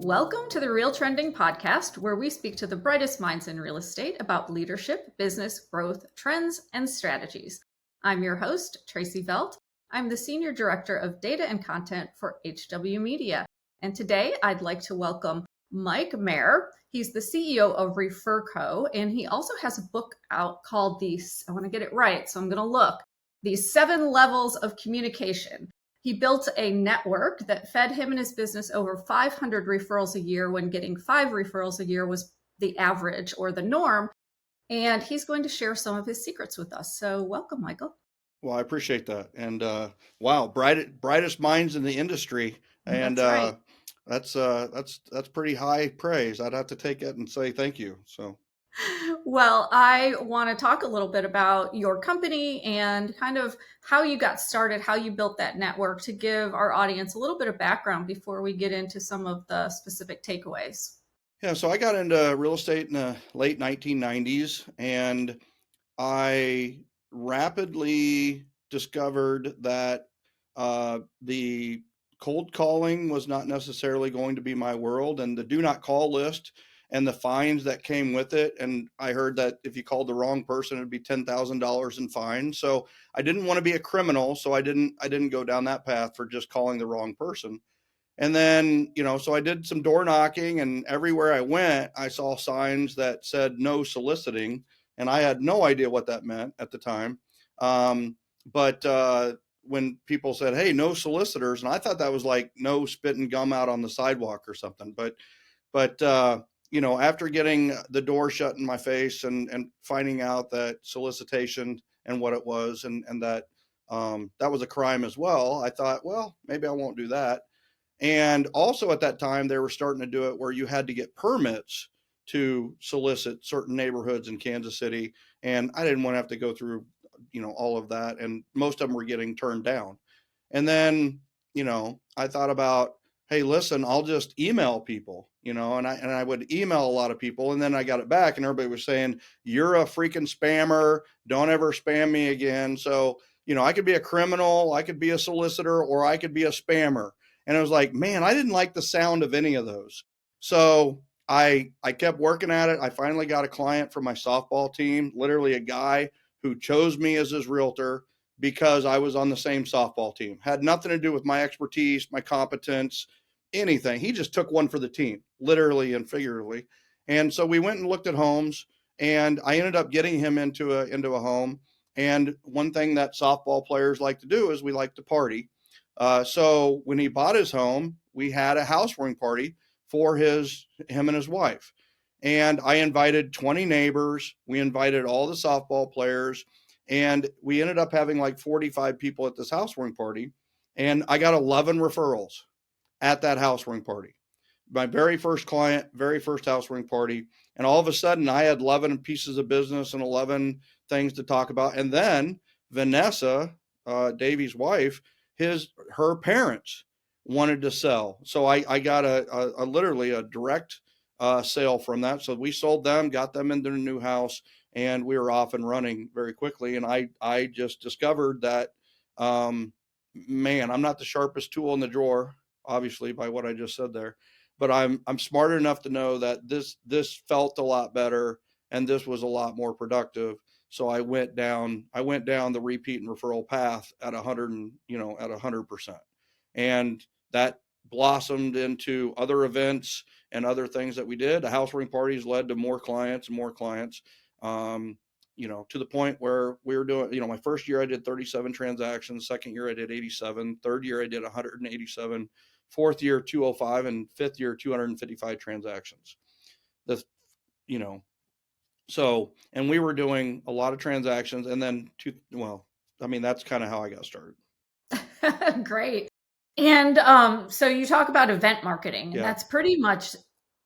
Welcome to the RealTrending podcast, where we speak to the brightest minds in real estate about leadership, business, growth, trends, and strategies. I'm your host, Tracy Velt. I'm the Senior Director of Data and Content for HW Media. And today I'd like to welcome Mike Maher. He's the CEO of ReferCo, and he also has a book out called I want to get it right, so I'm going to look, The 7 Levels of Communication. He built a network that fed him and his business over 500 referrals a year when getting 5 referrals a year was the average or the norm. And he's going to share some of his secrets with us. So welcome, Michael. Well, I appreciate that. And wow, brightest minds in the industry. And That's right. that's pretty high praise. I'd have to take it and say thank you. So Well, I want to talk a little bit about your company and kind of how you got started, how you built that network, to give our audience a little bit of background before we get into some of the specific takeaways. yeah, so I got into real estate in the late 1990s, and I rapidly discovered that the cold calling was not necessarily going to be my world, and the do not call list and the fines that came with it. And I heard that if you called the wrong person, it'd be $10,000 in fines. So I didn't want to be a criminal, so I didn't go down that path for just calling the wrong person. And then, so I did some door knocking, and everywhere I went, I saw signs that said no soliciting. And I had no idea what that meant at the time. But when people said, hey, no solicitors, and I thought that was like no spitting gum out on the sidewalk or something. But after getting the door shut in my face and finding out that solicitation and what it was, and that that was a crime as well, I thought, well, maybe I won't do that. And also at that time, they were starting to do it where you had to get permits to solicit certain neighborhoods in Kansas City. And I didn't want to have to go through, all of that. And most of them were getting turned down. And then, I thought about, hey, listen, I'll just email people, and I would email a lot of people. And then I got it back and everybody was saying, you're a freaking spammer. Don't ever spam me again. So, I could be a criminal, I could be a solicitor, or I could be a spammer. And I was like, man, I didn't like the sound of any of those. So I kept working at it. I finally got a client for my softball team, literally a guy who chose me as his realtor because I was on the same softball team. Had nothing to do with my expertise, my competence, anything. He just took one for the team, literally and figuratively. And so we went and looked at homes, and I ended up getting him into a home. And one thing that softball players like to do is we like to party. So when he bought his home, we had a housewarming party for him and his wife. And I invited 20 neighbors. We invited all the softball players, and we ended up having like 45 people at this housewarming party. And I got 11 referrals at that housewarming party. My very first client, very first housewarming party. And all of a sudden I had 11 pieces of business and 11 things to talk about. And then Vanessa, Davey's wife, her parents wanted to sell. So I got a literally a direct sale from that. So we sold them, got them into the new house, and we were off and running very quickly. And I just discovered that, man, I'm not the sharpest tool in the drawer, obviously, by what I just said there, but I'm smart enough to know that this felt a lot better and this was a lot more productive. So I went down the repeat and referral path at 100%. And that blossomed into other events and other things that we did. The housewarming parties led to more clients and more clients, to the point where we were doing, my first year I did 37 transactions, second year I did 87, third year I did 187, fourth year 205, and fifth year 255 transactions. So, and we were doing a lot of transactions, and then that's kind of how I got started. Great. And so you talk about event marketing, and that's pretty much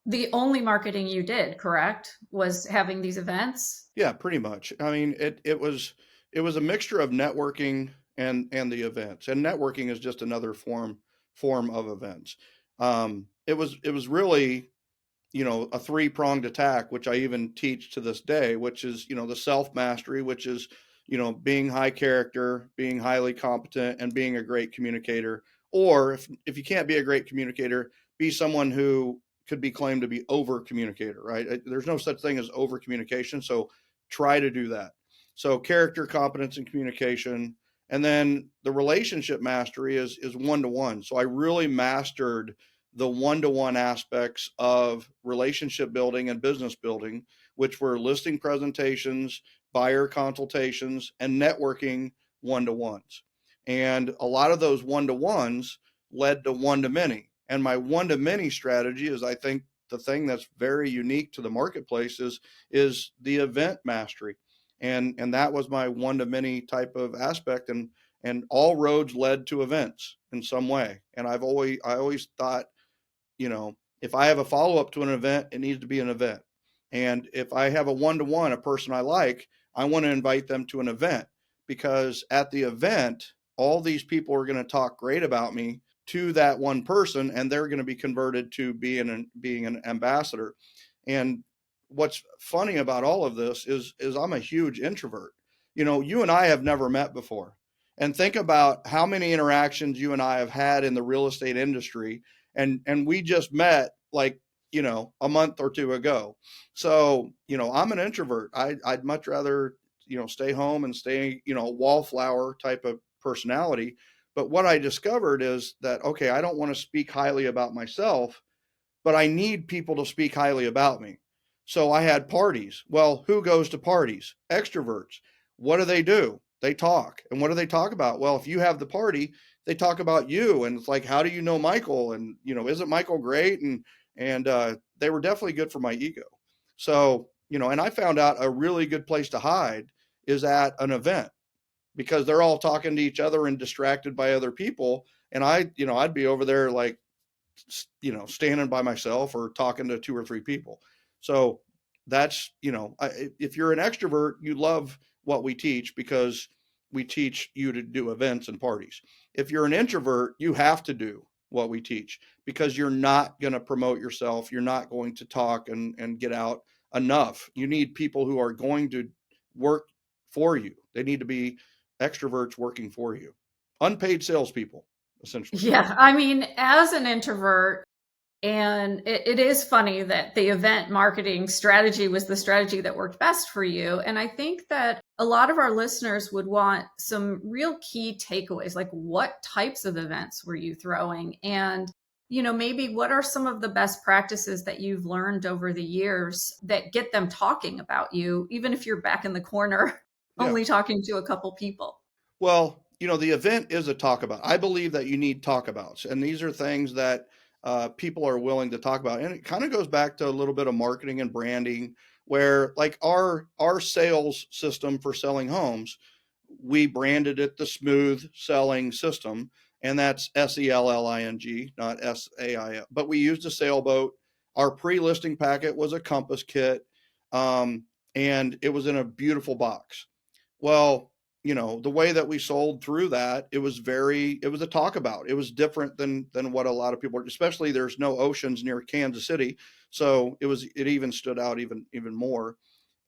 the only marketing you did, correct? Was having these events? Yeah, pretty much. I mean, it was a mixture of networking and the events. And networking is just another form of events. It was really, a 3-pronged attack, which I even teach to this day, which is, the self-mastery, which is, being high character, being highly competent, and being a great communicator. Or if you can't be a great communicator, be someone who could be claimed to be over communicator, right? There's no such thing as over communication. So try to do that. So character, competence, and communication. And then the relationship mastery is one-to-one. So I really mastered the one-to-one aspects of relationship building and business building, which were listing presentations, buyer consultations, and networking one-to-ones. And a lot of those one-to-ones led to one-to-many. And my one-to-many strategy is, I think, the thing that's very unique to the marketplace is the event mastery. And that was my one-to-many type of aspect. And all roads led to events in some way. And I always thought, if I have a follow-up to an event, it needs to be an event. And if I have a one-to-one, a person I like, I want to invite them to an event, because at the event, all these people are going to talk great about me to that one person, and they're going to be converted to being an ambassador. And what's funny about all of this is I'm a huge introvert. You and I have never met before. And think about how many interactions you and I have had in the real estate industry, and we just met like a month or two ago. So I'm an introvert. I'd much rather stay home and stay a wallflower type of personality. But what I discovered is that, okay, I don't want to speak highly about myself, but I need people to speak highly about me. So I had parties. Well, who goes to parties? Extroverts. What do? They talk. And what do they talk about? Well, if you have the party, they talk about you. And it's like, how do you know Michael? And, isn't Michael great? And they were definitely good for my ego. So, and I found out a really good place to hide is at an event, because they're all talking to each other and distracted by other people. And I'd be over there like, standing by myself or talking to two or three people. So that's, if you're an extrovert, you love what we teach because we teach you to do events and parties. If you're an introvert, you have to do what we teach because you're not going to promote yourself. You're not going to talk and get out enough. You need people who are going to work for you. They need to be extroverts working for you. Unpaid salespeople, essentially. Yeah, I mean, as an introvert, and it is funny that the event marketing strategy was the strategy that worked best for you. And I think that a lot of our listeners would want some real key takeaways, like what types of events were you throwing? And, maybe what are some of the best practices that you've learned over the years that get them talking about you, even if you're back in the corner, only talking to a couple people? Well, the event is a talk about. I believe that you need talk abouts, and these are things that people are willing to talk about. And it kind of goes back to a little bit of marketing and branding, where like our sales system for selling homes, we branded it the smooth selling system, and that's SELLING, not SAIL. But we used a sailboat. Our pre-listing packet was a compass kit, and it was in a beautiful box. Well, the way that we sold through that, it was a talk about. It was different than what a lot of people are, especially there's no oceans near Kansas City. So it even stood out even more.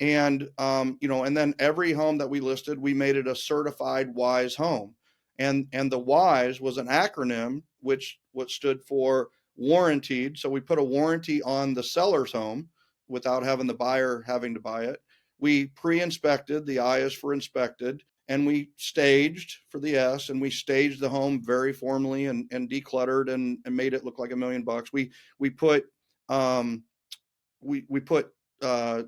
And, and then every home that we listed, we made it a certified WISE home. And the WISE was an acronym, which what stood for warranted. So we put a warranty on the seller's home without having the buyer having to buy it. We pre-inspected, the I is for inspected, and we staged for the S, and we staged the home very formally and decluttered and made it look like $1 million. We put we put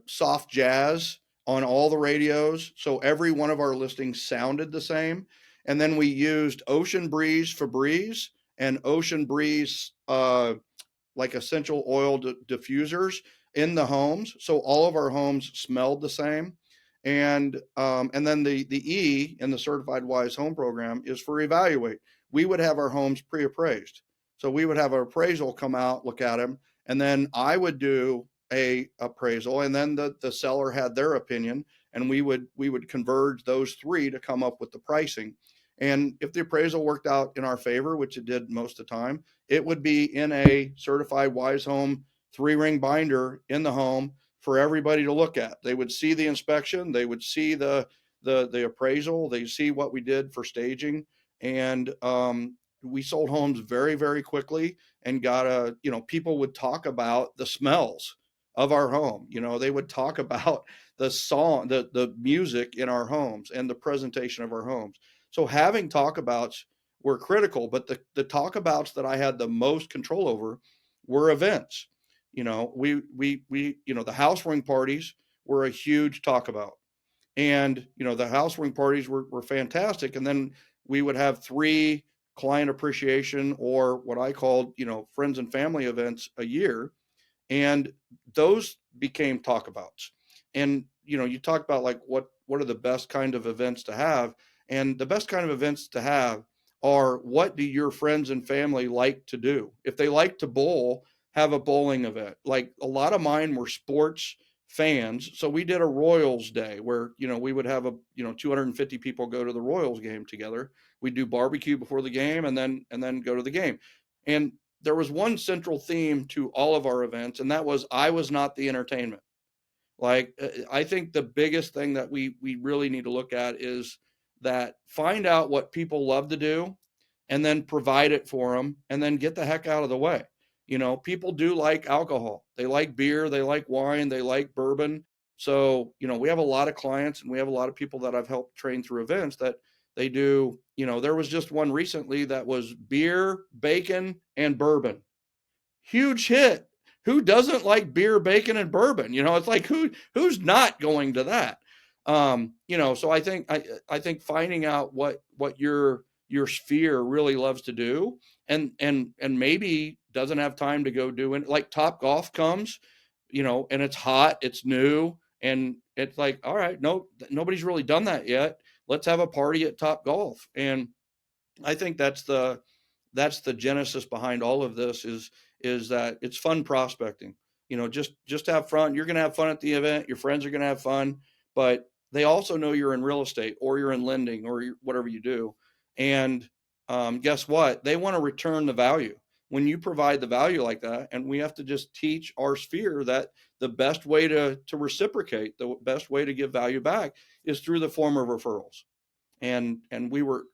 soft jazz on all the radios, so every one of our listings sounded the same. And then we used Ocean Breeze Febreze and Ocean Breeze like essential oil diffusers in the homes, so all of our homes smelled the same. And then the E in the Certified Wise Home Program is for evaluate. We would have our homes pre-appraised, so we would have our appraisal come out, look at them, and then I would do a appraisal, and then the seller had their opinion, and we would converge those three to come up with the pricing. And if the appraisal worked out in our favor, which it did most of the time, it would be in a certified Wise Home 3-ring binder in the home for everybody to look at. They would see the inspection, they would see the appraisal, they see what we did for staging, and we sold homes very, very quickly and people would talk about the smells of our home. They would talk about the song, the music in our homes and the presentation of our homes. So having talkabouts were critical, but the talkabouts that I had the most control over were events. The housewarming parties were a huge talkabout. And, the housewarming parties were fantastic. And then we would have 3 client appreciation, or what I called, friends and family events a year. And those became talkabouts. And, you talk about like, what are the best kind of events to have? And the best kind of events to have are, what do your friends and family like to do? If they like to bowl, have a bowling event. Like, a lot of mine were sports fans. So we did a Royals day where, we would have 250 people go to the Royals game together. We'd do barbecue before the game and then go to the game. And there was one central theme to all of our events, and that was, I was not the entertainment. Like, I think the biggest thing that we really need to look at is that, find out what people love to do and then provide it for them, and then get the heck out of the way. People do like alcohol. They like beer, they like wine, they like bourbon. So, we have a lot of clients and we have a lot of people that I've helped train through events that they do. There was just one recently that was beer, bacon, and bourbon. Huge hit. Who doesn't like beer, bacon, and bourbon? It's like, who's not going to that? So I think finding out what your sphere really loves to do, and maybe doesn't have time to go do it. Like, Top Golf comes, and it's hot, it's new, and it's like, all right, no, nobody's really done that yet. Let's have a party at Top Golf. And I think that's the genesis behind all of this, is that it's fun prospecting. Just have fun. You're going to have fun at the event. Your friends are going to have fun, but they also know you're in real estate, or you're in lending, or whatever you do. And guess what? They want to return the value when you provide the value like that. And we have to just teach our sphere that the best way to reciprocate, the best way to give value back, is through the form of referrals. And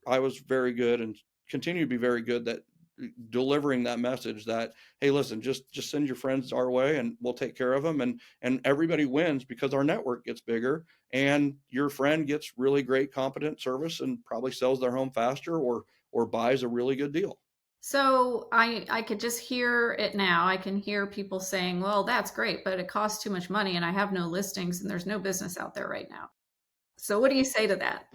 I was very good, and continue to be very good, that delivering that message that, hey, listen, just send your friends our way and we'll take care of them. And everybody wins, because our network gets bigger, and your friend gets really great, competent service, and probably sells their home faster, or buys a really good deal. So I could just hear it now. I can hear people saying, well, that's great, but it costs too much money and I have no listings and there's no business out there right now. So what do you say to that?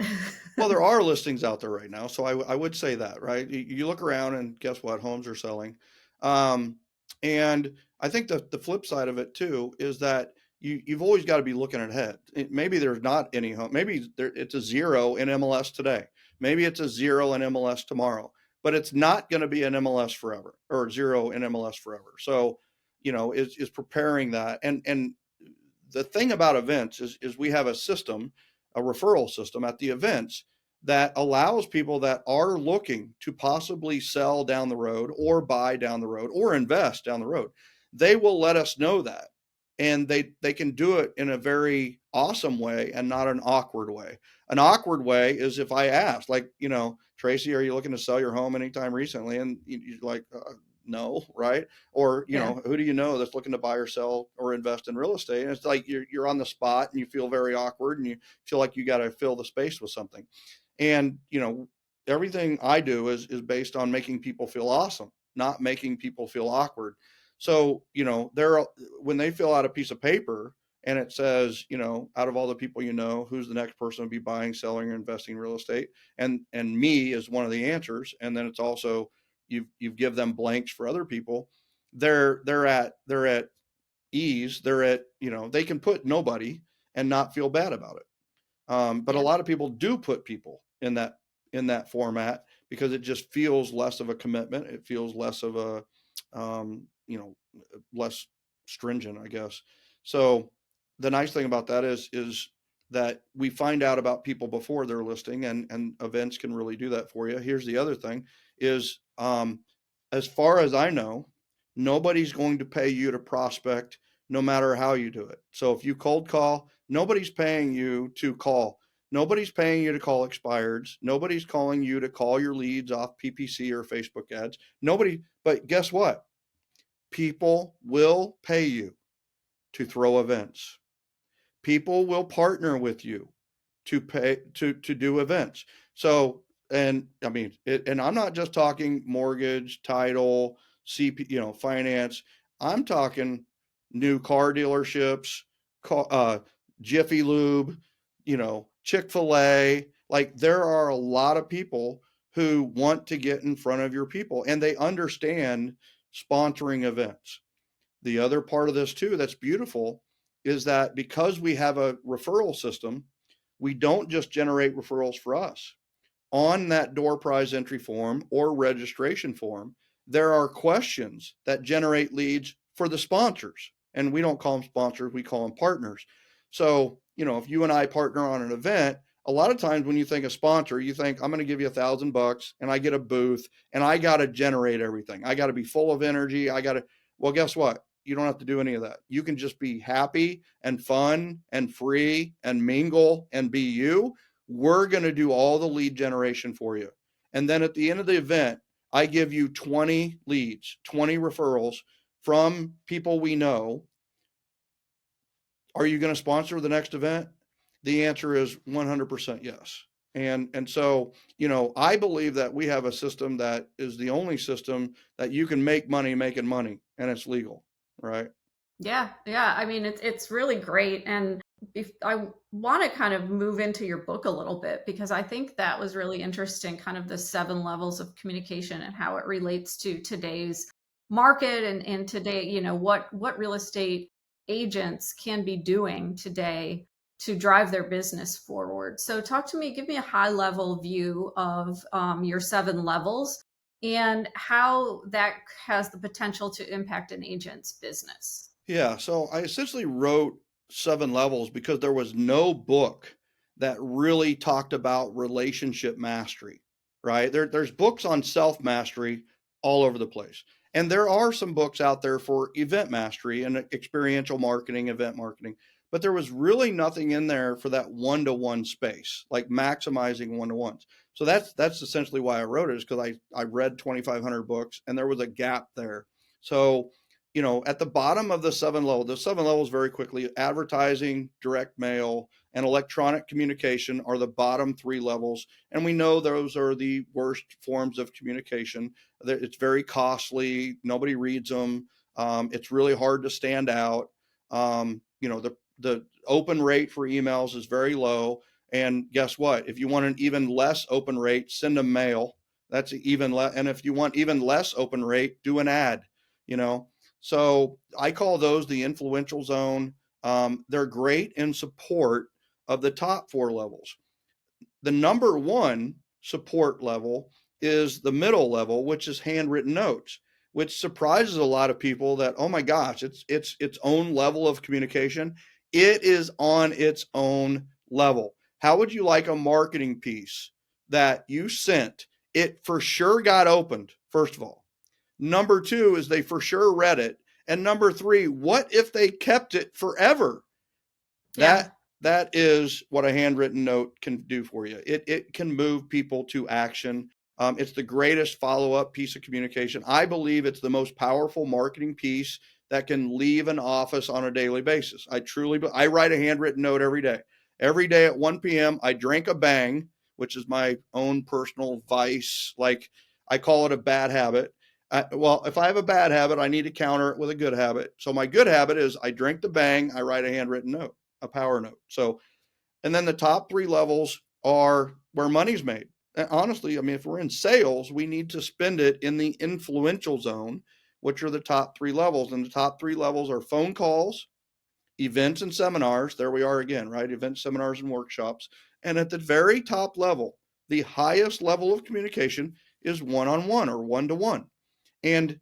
Well, there are listings out there right now, so I would say that, right? You look around, and guess what? Homes are selling. Um, and I think the flip side of it too is that you've always got to be looking ahead. Maybe there's not any home. Maybe it's a 0 in MLS today. Maybe it's a 0 in MLS tomorrow, but it's not going to be an MLS forever, or 0 in MLS forever. So, is preparing that. And the thing about events is we have a system, a referral system at the events, that allows people that are looking to possibly sell down the road, or buy down the road, or invest down the road. They will let us know that. And they can do it in a very awesome way, and not an awkward way. An awkward way is if I ask, like, Tracy, are you looking to sell your home anytime recently? And you're like, no, right? Or, who do you know that's looking to buy or sell or invest in real estate? And it's like, you're on the spot, and you feel very awkward, and you feel like you got to fill the space with something. And, everything I do is based on making people feel awesome, not making people feel awkward. So, when they fill out a piece of paper and it says, out of all the people, who's the next person to be buying, selling, or investing in real estate, and me is one of the answers. And then it's also, you give them blanks for other people. They're at ease. They're at, they can put nobody and not feel bad about it. But a lot of people do put people in that format, because it just feels less of a commitment. It feels less of a, less stringent, I guess. So the nice thing about that is that we find out about people before they're listing, and events can really do that for you. Here's the other thing is, as far as I know, nobody's going to pay you to prospect, no matter how you do it. So if you cold call, nobody's paying you to call. Nobody's paying you to call expireds. Nobody's calling you to call your leads off PPC or Facebook ads. Nobody, but guess what? People will pay you to throw events. People will partner with you to pay to do events. So, and I mean, and I'm not just talking mortgage, title, finance. I'm talking new car dealerships, Jiffy Lube, Chick-fil-A. Like, there are a lot of people who want to get in front of your people, and they understand sponsoring events. The other part of this too that's beautiful is that because we have a referral system, we don't just generate referrals for us. On that door prize entry form or registration form, there are questions that generate leads for the sponsors. And we don't call them sponsors, we call them partners. So, if you and I partner on an event, a lot of times when you think a sponsor, you think, I'm going to give you $1,000 and I get a booth and I got to generate everything. I got to be full of energy. Well, guess what? You don't have to do any of that. You can just be happy and fun and free and mingle and be you. We're going to do all the lead generation for you. And then at the end of the event, I give you 20 leads, 20 referrals from people we know. Are you going to sponsor the next event? The answer is 100% yes. And so, I believe that we have a system that is the only system that you can make money making money, and it's legal, right? Yeah. I mean, it's really great. And if I want to kind of move into your book a little bit, because I think that was really interesting, kind of the 7 levels of communication and how it relates to today's market and today, what real estate agents can be doing today to drive their business forward. So talk to me, give me a high level view of your 7 levels and how that has the potential to impact an agent's business. Yeah. So I essentially wrote 7 levels because there was no book that really talked about relationship mastery, right? There's books on self mastery all over the place. And there are some books out there for event mastery and experiential marketing, event marketing, but there was really nothing in there for that one-to-one space, like maximizing one-to-ones. So that's essentially why I wrote it, is because I read 2,500 books and there was a gap there. So, at the bottom of the 7 levels very quickly, advertising, direct mail, and electronic communication are the bottom 3 levels. And we know those are the worst forms of communication. It's very costly. Nobody reads them. It's really hard to stand out. The open rate for emails is very low. And guess what? If you want an even less open rate, send them mail. That's even less. And if you want even less open rate, do an ad, So I call those the influential zone. They're great in support of the top 4 levels. The number 1 support level is the middle level, which is handwritten notes, which surprises a lot of people that, oh my gosh, it's its own level of communication. It is on its own level. How would you like a marketing piece that you sent? It for sure got opened, first of all. Number 2 is they for sure read it. And number 3, what if they kept it forever? Yeah. That is what a handwritten note can do for you. It can move people to action. It's the greatest follow-up piece of communication. I believe it's the most powerful marketing piece that can leave an office on a daily basis. I write a handwritten note every day. Every day at 1 p.m., I drink a bang, which is my own personal vice. Like, I call it a bad habit. Well, if I have a bad habit, I need to counter it with a good habit. So my good habit is I drink the bang, I write a handwritten note, a power note. So, and then the top 3 levels are where money's made. And honestly, I mean, if we're in sales, we need to spend it in the influential zone, which are the top 3 levels. And the top 3 levels are phone calls, events and seminars. There we are again, right? Events, seminars, and workshops. And at the very top level, the highest level of communication is one-on-one or one-to-one. And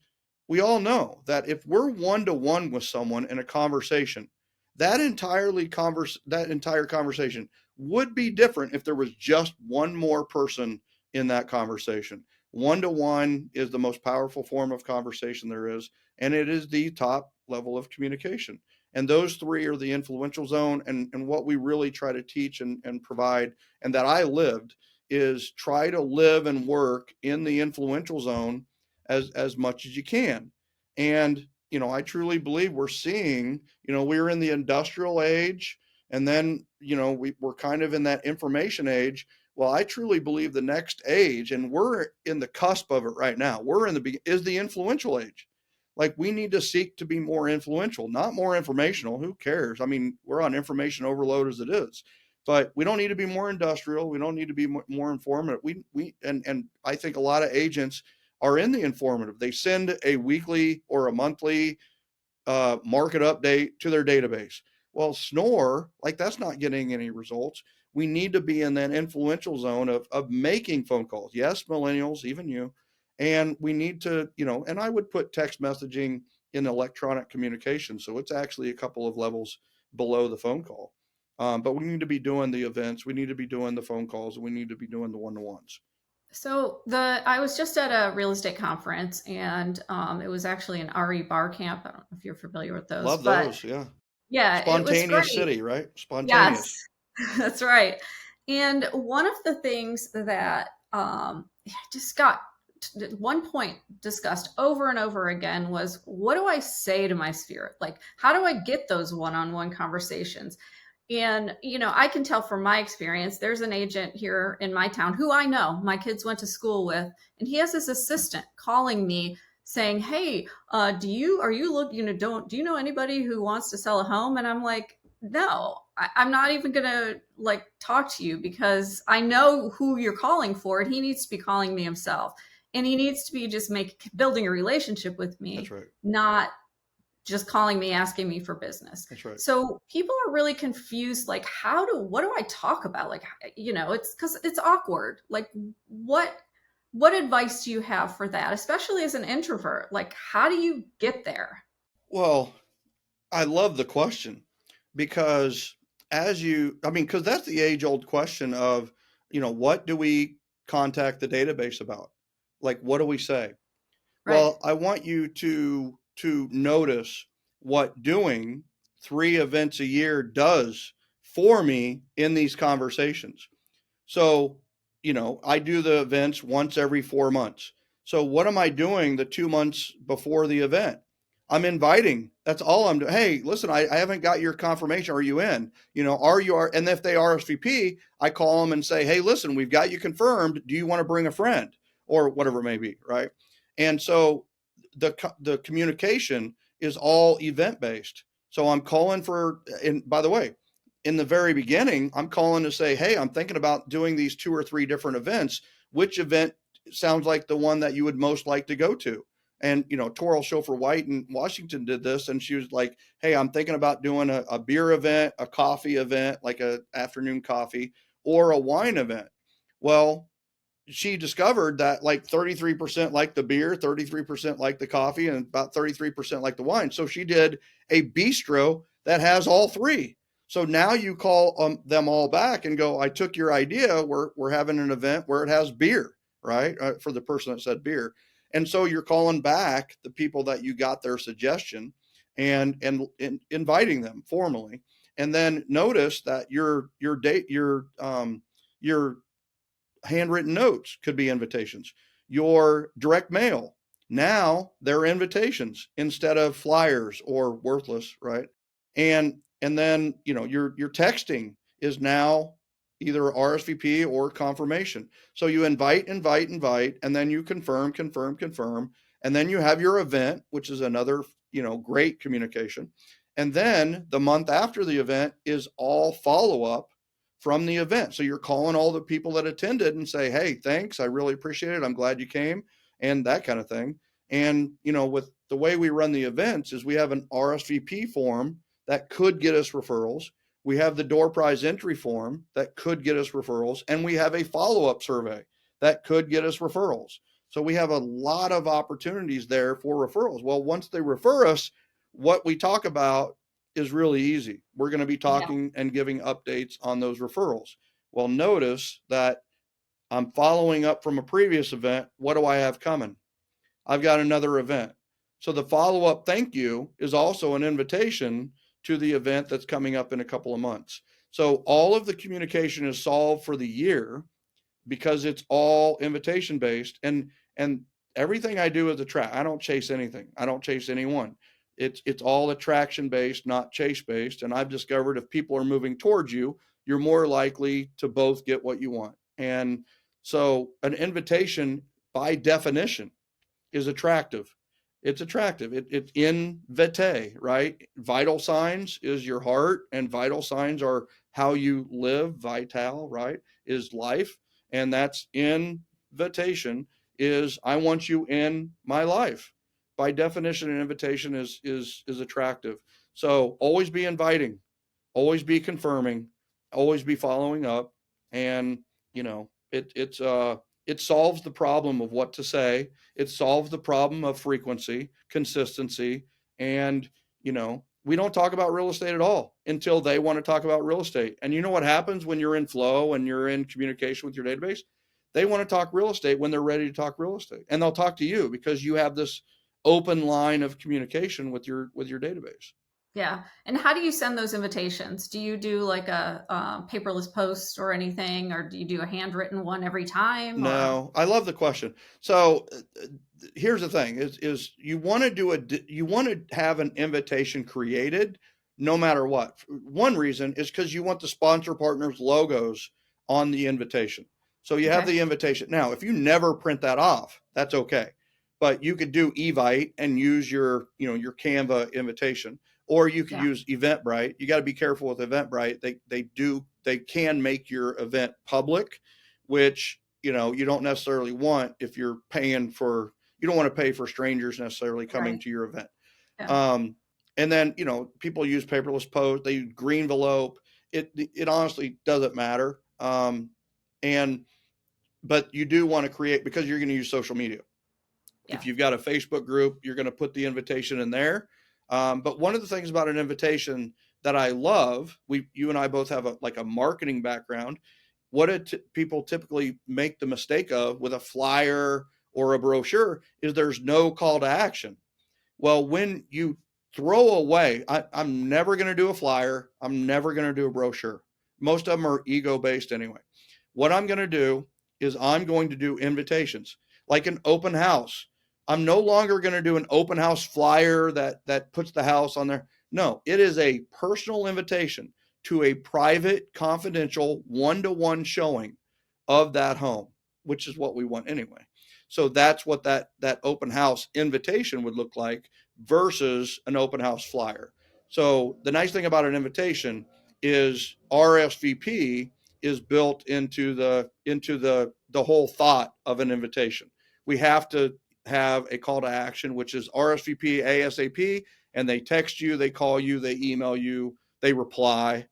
we all know that if we're one-to-one with someone in a conversation, that entire conversation would be different if there was just one more person in that conversation. One-to-one is the most powerful form of conversation there is, and it is the top level of communication. And those three are the influential zone. And what we really try to teach and provide, and that I lived, is try to live and work in the influential zone as much as you can. And, I truly believe we're seeing, we're in the industrial age, and then, we're kind of in that information age. Well, I truly believe the next age, and we're in the cusp of it right now, is the influential age. Like, we need to seek to be more influential, not more informational. Who cares? I mean, we're on information overload as it is, but we don't need to be more industrial. We don't need to be more informative. And I think a lot of agents are in the informative. They send a weekly or a monthly market update to their database. Well, snore, like, that's not getting any results. We need to be in that influential zone of making phone calls. Yes, millennials, even you. And we need to, and I would put text messaging in electronic communication. So it's actually a couple of levels below the phone call. But we need to be doing the events. We need to be doing the phone calls, and we need to be doing the one-to-ones. So I was just at a real estate conference, and it was actually an ReBar Camp. I don't know if you're familiar with those, Love but those. Yeah. yeah, it was Spontaneous great. city, right? Yes, Spontaneous. that's right. And one of the things that just got at one point discussed over and over again was, what do I say to my spirit? Like, how do I get those one-on-one conversations? And, I can tell from my experience, there's an agent here in my town who I know my kids went to school with, and he has his assistant calling me saying, "Hey, do you know anybody who wants to sell a home?" And I'm like, no, I'm not even going to talk to you, because I know who you're calling for, and he needs to be calling me himself. And he needs to be just building a relationship with That's me, right. not just calling me, asking me for business. That's right. So people are really confused. Like, what do I talk about? Like, it's because it's awkward. Like, what advice do you have for that? Especially as an introvert, like, how do you get there? Well, I love the question, because because that's the age old question of, what do we contact the database about? Like, what do we say? Right. Well, I want you to notice what doing 3 events a year does for me in these conversations. So, I do the events once every 4 months. So what am I doing the 2 months before the event? I'm inviting. That's all I'm doing. Hey, listen, I haven't got your confirmation. Are you in? And if they RSVP, I call them and say, hey, listen, we've got you confirmed. Do you want to bring a friend, or whatever it may be, right? And so the communication is all event based. So I'm calling and by the way, in the very beginning, I'm calling to say, hey, I'm thinking about doing these 2 or 3 different events. Which event sounds like the one that you would most like to go to? And, Torrell Schofer White in Washington did this. And she was like, hey, I'm thinking about doing a beer event, a coffee event, like a afternoon coffee, or a wine event. Well, she discovered that like 33% like the beer, 33% like the coffee, and about 33% like the wine. So she did a bistro that has all 3. So now you call them all back and go, I took your idea. We're having an event where it has beer, right? For the person that said beer. And so you're calling back the people that you got their suggestion and inviting them formally. And then notice that your handwritten notes could be invitations. Your direct mail, now they're invitations instead of flyers or worthless, right? And then, your texting is now either RSVP or confirmation. So you invite, and then you confirm, and then you have your event, which is another, great communication. And then the month after the event is all follow up from the event. So you're calling all the people that attended and say, hey, thanks, I really appreciate it, I'm glad you came, and that kind of thing. And, with the way we run the events is we have an RSVP form that could get us referrals. We have the door prize entry form that could get us referrals. And we have a follow-up survey that could get us referrals. So we have a lot of opportunities there for referrals. Well, once they refer us, what we talk about is really easy. We're going to be Yeah. talking and giving updates on those referrals. Well, notice that I'm following up from a previous event. What do I have coming? I've got another event. So the follow-up thank you is also an invitation to the event that's coming up in a couple of months. So all of the communication is solved for the year because it's all invitation based, and everything I do is I don't chase anything. I don't chase anyone. It's all attraction based, not chase based. And I've discovered if people are moving towards you, you're more likely to both get what you want. And so an invitation by definition is attractive. It's attractive. It's in vitae, right? Vital signs is your heart, and vital signs are how you live. Vital, right, is life. And that's invitation is I want you in my life. By definition, an invitation is attractive. So always be inviting, always be confirming, always be following up. And it solves the problem of what to say. It solves the problem of frequency, consistency. And we don't talk about real estate at all until they want to talk about real estate. And you know what happens when you're in flow and you're in communication with your database? They want to talk real estate when they're ready to talk real estate, and they'll talk to you because you have this open line of communication with your database. Yeah. And how do you send those invitations? Do you do like a paperless post or anything, or do you do a handwritten one every time? No, I love the question. So here's the thing: is you want to have an invitation created, no matter what. One reason is because you want the sponsor partners' logos on the invitation. So you have the invitation. Now, if you never print that off, that's okay. But you could do Evite and use your Canva invitation, or you could use Eventbrite. You got to be careful with Eventbrite. They can make your event public, which you don't necessarily want if you're paying for. You don't want to pay for strangers necessarily coming to your event. Yeah. And then people use paperless post. They use Greenvelope. It honestly doesn't matter. But you do want to create, because you're going to use social media. Yeah. If you've got a Facebook group, you're going to put the invitation in there. But one of the things about an invitation that I love, you and I both have a marketing background. What people typically make the mistake of with a flyer or a brochure is there's no call to action. Well, when you throw away, I'm never going to do a flyer. I'm never going to do a brochure. Most of them are ego based anyway. What I'm going to do is I'm going to do invitations, like an open house. I'm no longer going to do an open house flyer that puts the house on there. No, it is a personal invitation to a private, confidential, one-to-one showing of that home, which is what we want anyway. So that's what that open house invitation would look like versus an open house flyer. So the nice thing about an invitation is RSVP is built into the whole thought of an invitation. We have to have a call to action, which is RSVP ASAP, and they text you, they call you, they email you, they reply,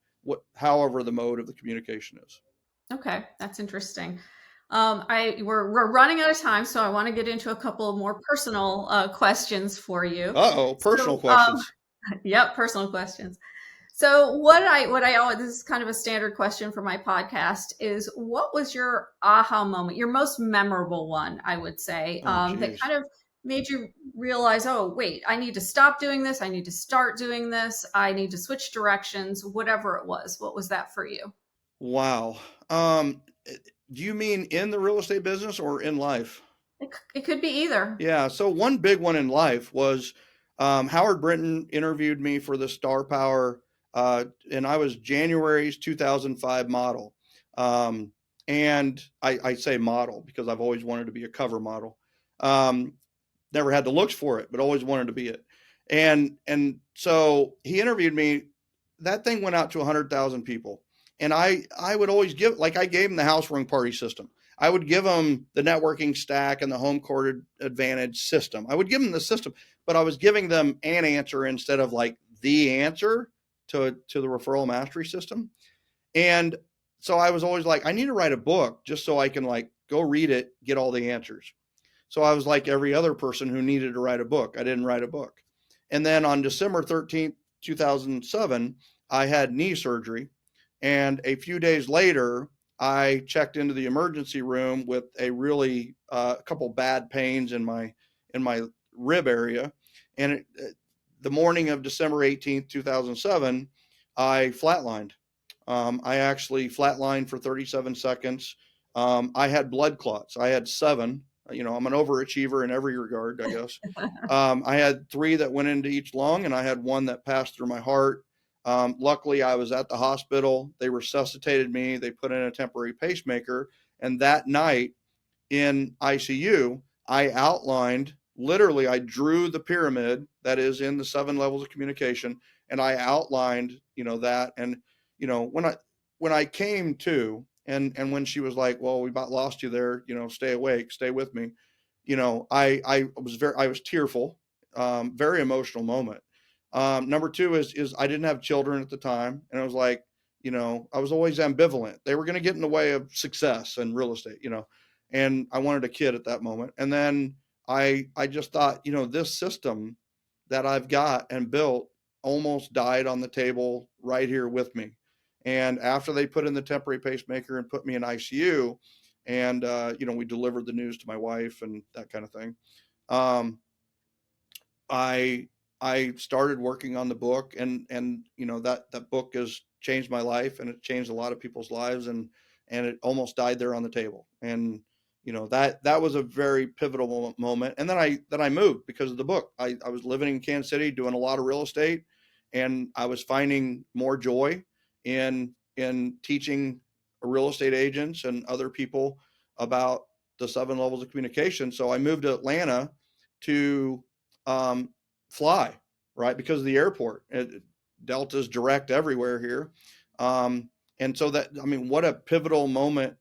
however the mode of the communication is. Okay, that's interesting. We're running out of time, so I want to get into a couple of more personal questions for you. Personal questions. Yep, personal questions. So what I always, this is kind of a standard question for my podcast, is what was your aha moment, your most memorable one, I would say, that kind of made you realize, oh, wait, I need to stop doing this. I need to start doing this. I need to switch directions, whatever it was. What was that for you? Wow. Do you mean in the real estate business or in life? It could be either. Yeah. So one big one in life was Howard Brinton interviewed me for the Star Power, and I was January's 2005 model. And I say model because I've always wanted to be a cover model. Never had the looks for it, but always wanted to be it. And so he interviewed me. That thing went out to 100,000 people. And I would always give, like I gave him the housewarming party system. I would give them the networking stack and the home court advantage system. I would give them the system, but I was giving them an answer instead of like the answer to the referral mastery system. And so I was always like, I need to write a book just so I can like go read it, get all the answers. So I was like every other person who needed to write a book. I didn't write a book. And then on December 13th, 2007, I had knee surgery. And a few days later, I checked into the emergency room with a really couple bad pains in my rib area, and the morning of December 18th, 2007, I flatlined. I actually flatlined for 37 seconds. I had blood clots. I had 7. I'm an overachiever in every regard, I guess. I had 3 that went into each lung, and I had 1 that passed through my heart. Luckily, I was at the hospital. They resuscitated me. They put in a temporary pacemaker. And that night in ICU, I outlined, literally, I drew the pyramid that is in the 7 levels of communication, and I outlined, that. And, when I came to, and when she was like, well, we about lost you there, stay awake, stay with me. I was tearful, very emotional moment. Number 2 is I didn't have children at the time. And I was like, I was always ambivalent. They were going to get in the way of success in real estate, and I wanted a kid at that moment. And then I just thought, this system that I've got and built almost died on the table right here with me. And after they put in the temporary pacemaker and put me in ICU, and we delivered the news to my wife and that kind of thing. I started working on the book, and that book has changed my life, and it changed a lot of people's lives, and it almost died there on the table. And that was a very pivotal moment. And then I moved because of the book. I was living in Kansas City doing a lot of real estate, and I was finding more joy in teaching real estate agents and other people about the 7 levels of communication. So I moved to Atlanta to fly, right? Because of the airport. Delta's direct everywhere here. And so what a pivotal moment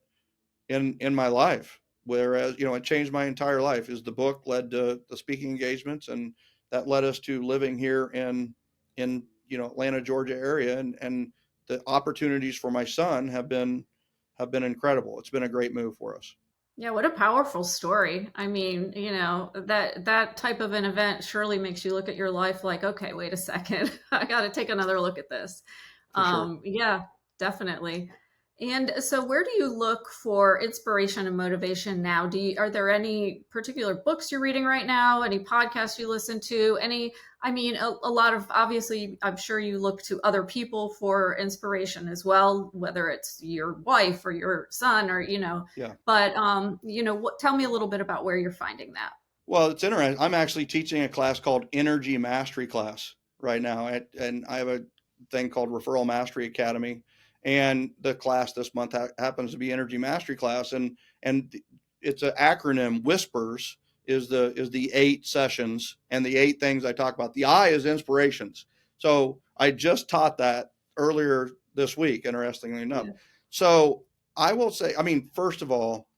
in my life. Whereas, it changed my entire life. Is the book led to the speaking engagements, and that led us to living here in Atlanta, Georgia area. And the opportunities for my son have been incredible. It's been a great move for us. Yeah, what a powerful story. I mean, that type of an event surely makes you look at your life like, okay, wait a second. I got to take another look at this. For sure. Yeah, definitely. And so where do you look for inspiration and motivation now? Are there any particular books you're reading right now? Any podcasts you listen to? A lot of, obviously, I'm sure you look to other people for inspiration as well, whether it's your wife or your son or, Yeah. but, tell me a little bit about where you're finding that. Well, it's interesting. I'm actually teaching a class called Energy Mastery class right now. And I have a thing called Referral Mastery Academy. And the class this month happens to be Energy Mastery class. And it's an acronym. Whispers is the 8 sessions and the 8 things I talk about. The I is inspirations. So I just taught that earlier this week, interestingly enough. Yeah. So I will say, first of all,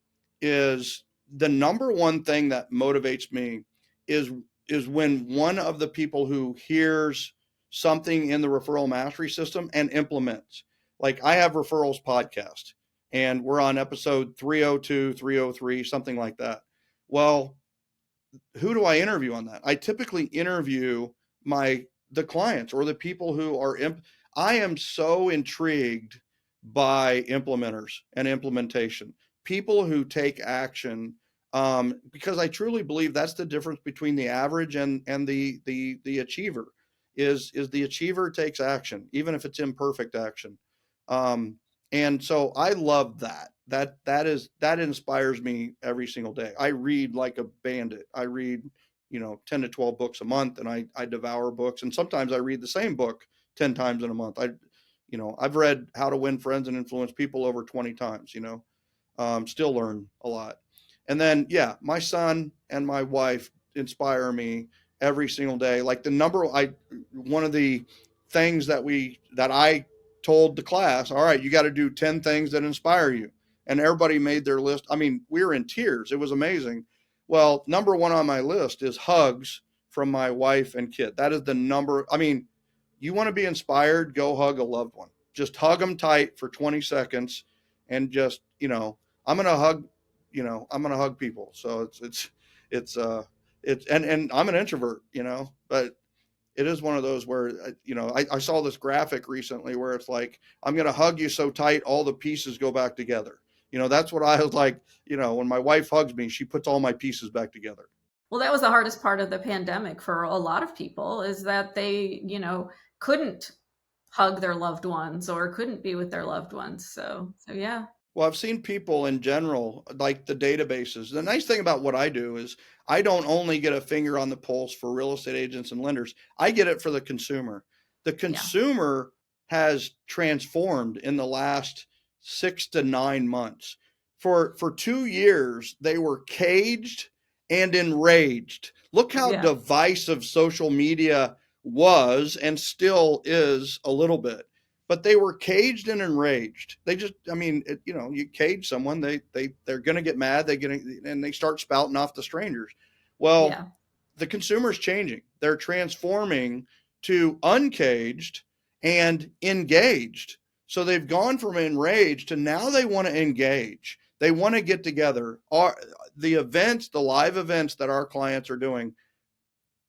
is the number one thing that motivates me is when one of the people who hears something in the referral mastery system and implements. Like, I have referrals podcast, and we're on episode 302, 303, something like that. Well, who do I interview on that? I typically interview the clients or the people who are I am so intrigued by implementers and implementation, people who take action, because I truly believe that's the difference between the average and the achiever. Is the achiever takes action, even if it's imperfect action. And so I love that. That inspires me every single day. I read like a bandit. I read, 10 to 12 books a month, and I devour books. And sometimes I read the same book 10 times in a month. I've read How to Win Friends and Influence People over 20 times, still learn a lot. And then, yeah, my son and my wife inspire me every single day. Like one of the things that I told the class, all right, you got to do 10 things that inspire you. And everybody made their list. We were in tears. It was amazing. Well, number 1 on my list is hugs from my wife and kid. That is the number. You want to be inspired, go hug a loved one. Just hug them tight for 20 seconds and just, I'm going to hug people. So and I'm an introvert, but it is one of those where, I saw this graphic recently where it's like, I'm going to hug you so tight, all the pieces go back together. That's what I was like, when my wife hugs me, she puts all my pieces back together. Well, that was the hardest part of the pandemic for a lot of people, is that they, couldn't hug their loved ones or couldn't be with their loved ones. So yeah. Well, I've seen people in general, like the databases. The nice thing about what I do is I don't only get a finger on the pulse for real estate agents and lenders, I get it for the consumer. The Yeah. consumer has transformed in the last 6 to 9 months. For 2 years, they were caged and enraged. Look how Yeah. divisive social media was and still is a little bit, but they were caged and enraged. They just, I mean, you cage someone, they're going to get mad. And they start spouting off to strangers. Well, Yeah. the consumer's changing. They're transforming to uncaged and engaged. So they've gone from enraged to now they want to engage. They want to get together. The live events that our clients are doing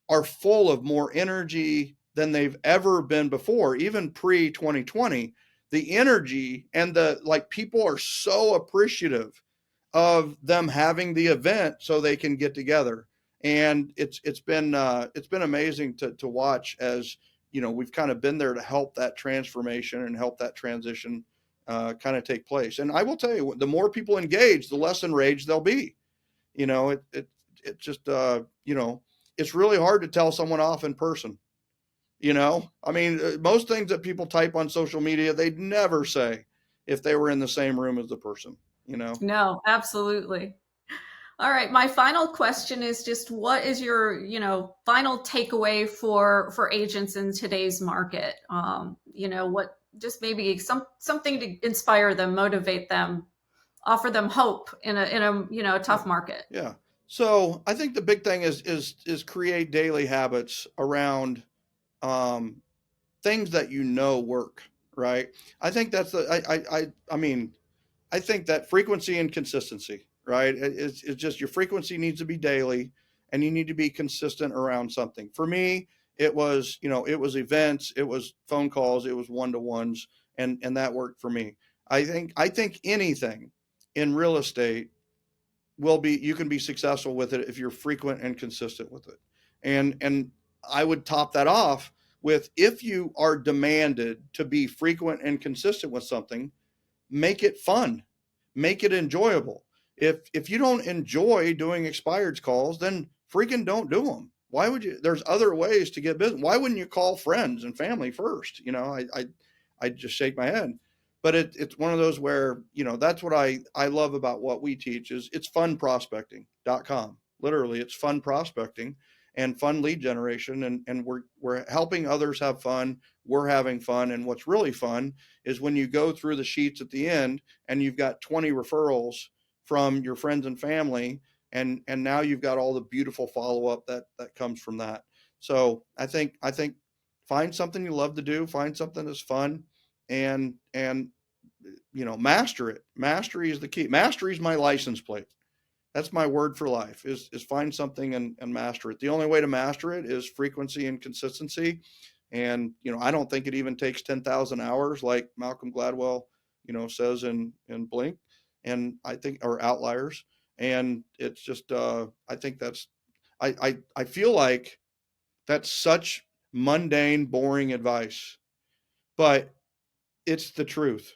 are full of more energy than they've ever been before, even pre 2020. The energy and people are so appreciative of them having the event so they can get together. And it's been amazing to watch as we've kind of been there to help that transformation and help that transition kind of take place. And I will tell you, the more people engage, the less enraged they'll be. It just it's really hard to tell someone off in person. I mean, most things that people type on social media, they'd never say if they were in the same room as the person. No, absolutely. All right. My final question is just, what is your, final takeaway for agents in today's market? What, just maybe something to inspire them, motivate them, offer them hope in a Yeah. tough market. Yeah. So I think the big thing is create daily habits around um, things that work, right? I think that's I mean, I think that frequency and consistency, right? It's just your frequency needs to be daily, and you need to be consistent around something. For me, it was events, it was phone calls, it was one-to-ones, and that worked for me. I think anything in real estate you can be successful with it if you're frequent and consistent with it. And I would top that off with, if you are demanded to be frequent and consistent with something, make it fun, make it enjoyable. If you don't enjoy doing expired calls, then freaking don't do them. Why would you? There's other ways to get business. Why wouldn't you call friends and family first? I just shake my head. But it's one of those where, that's what I love about what we teach is it's funprospecting.com. Literally, it's fun prospecting and fun lead generation. And we're helping others have fun. We're having fun. And what's really fun is when you go through the sheets at the end and you've got 20 referrals from your friends and family, and now you've got all the beautiful follow-up that comes from that. So I think find something you love to do, find something that's fun, and master it. Mastery is the key. Mastery is my license plate. That's my word for life, is find something and master it. The only way to master it is frequency and consistency. And I don't think it even takes 10,000 hours like Malcolm Gladwell says in Blink, and I think, or Outliers. And it's just I think I feel like that's such mundane, boring advice, but it's the truth,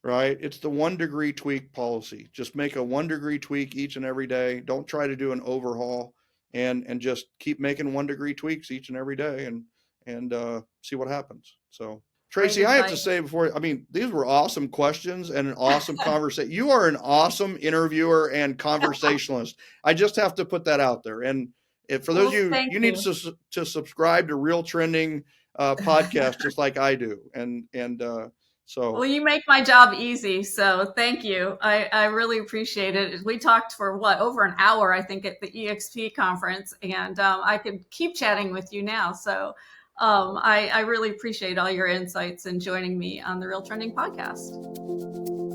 right? It's the 1 degree tweak policy. Just make a 1 degree tweak each and every day. Don't try to do an overhaul, and just keep making 1 degree tweaks each and every day, and see what happens. So, Great Tracy, I have to advice. say before, I mean, these were awesome questions and an awesome conversation. You are an awesome interviewer and conversationalist. I just have to put that out there. And for those of Well, you, thank you need you. to subscribe to RealTrending podcast, just like I do. So Well, you make my job easy, so thank you. I really appreciate it. We talked for over an hour, I think, at the EXP conference, and I could keep chatting with you now. So I really appreciate all your insights and joining me on the Real Trending podcast.